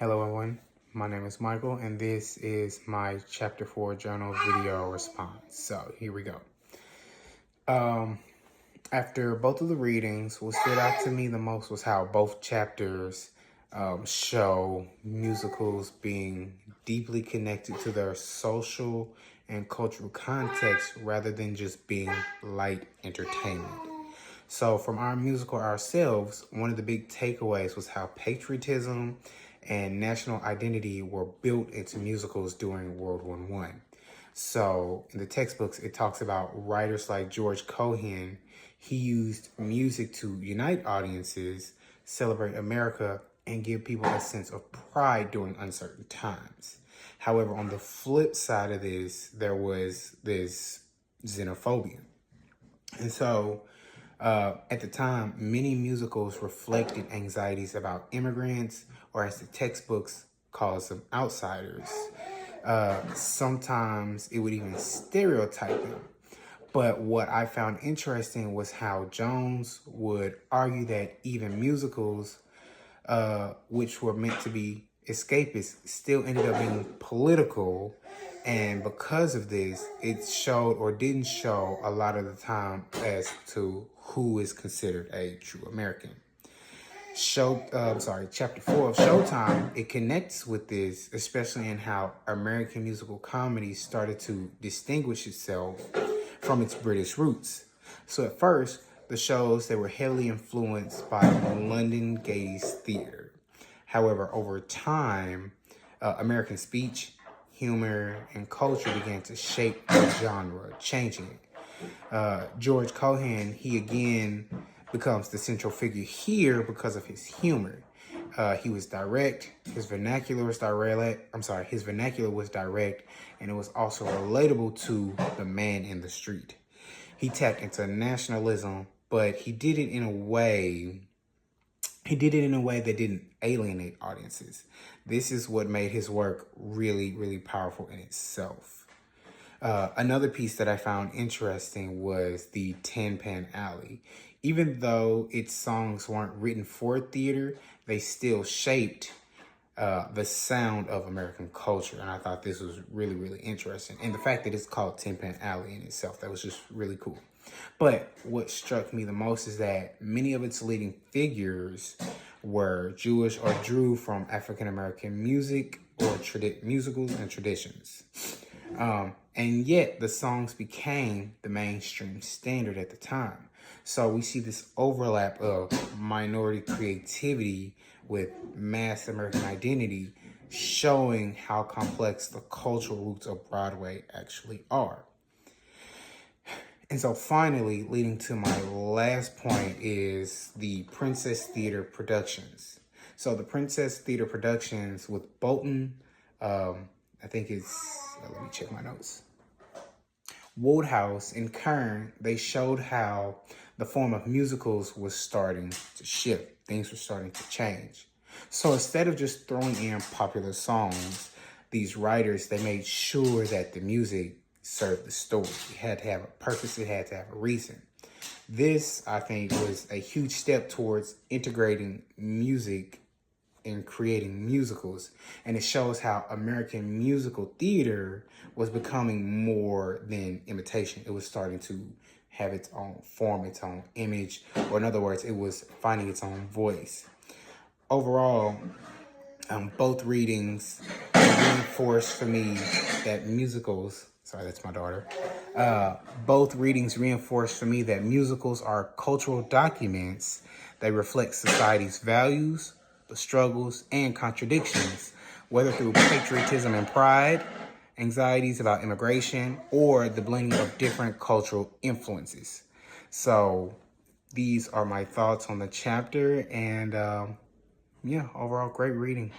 Hello everyone, my name is Michael and this is my chapter 4 journal video response. So here we go. After both of the readings, what stood out to me the most was how both chapters show musicals being deeply connected to their social and cultural context rather than just being light entertainment. So from our musical ourselves, one of the big takeaways was how patriotism and national identity were built into musicals during World War I. So in the textbooks, it talks about writers like George Cohan. He used music to unite audiences, celebrate America, and give people a sense of pride during uncertain times. However, on the flip side of this, there was this xenophobia. And so at the time, many musicals reflected anxieties about immigrants, or as the textbooks calls them, outsiders. Sometimes it would even stereotype them. But what I found interesting was how Jones would argue that even musicals, which were meant to be escapist, still ended up being political. And because of this, it showed or didn't show a lot of the time as to who is considered a true American. Chapter 4 of Showtime, it connects with this, especially in how American musical comedy started to distinguish itself from its British roots. So at first, the shows, they were heavily influenced by London gaze theater. However, over time, American speech, humor, and culture began to shape the genre, changing it. George Cohan, he again becomes the central figure here because of his humor. He was direct, his vernacular was direct, and it was also relatable to the man in the street. He tapped into nationalism, but he did it in a way that didn't alienate audiences. This is what made his work really, really powerful in itself. Another piece that I found interesting was the Tin Pan Alley. Even though its songs weren't written for theater, they still shaped the sound of American culture. And I thought this was really, really interesting. And the fact that it's called Tin Pan Alley in itself, that was just really cool. But what struck me the most is that many of its leading figures were Jewish or drew from African-American music or musicals and traditions. And yet the songs became the mainstream standard at the time. So we see this overlap of minority creativity with mass American identity, showing how complex the cultural roots of Broadway actually are. And so finally, leading to my last point is the Princess Theater Productions. So the Princess Theater Productions with Bolton, I think it's, let me check my notes. Wodehouse and Kern, they showed how the form of musicals was starting to shift. Things were starting to change. So instead of just throwing in popular songs, these writers, they made sure that the music served the story. It had to have a purpose. It had to have a reason. This, I think, was a huge step towards integrating music and creating musicals. And it shows how American musical theater was becoming more than imitation. It was starting to have its own form, its own image, or in other words, it was finding its own voice. Overall, both readings reinforced for me that musicals, sorry, that's my daughter. Both readings reinforced for me that musicals are cultural documents that reflect society's values, the struggles, and contradictions, whether through patriotism and pride, anxieties about immigration, or the blending of different cultural influences. So these are my thoughts on the chapter, and yeah, overall great reading.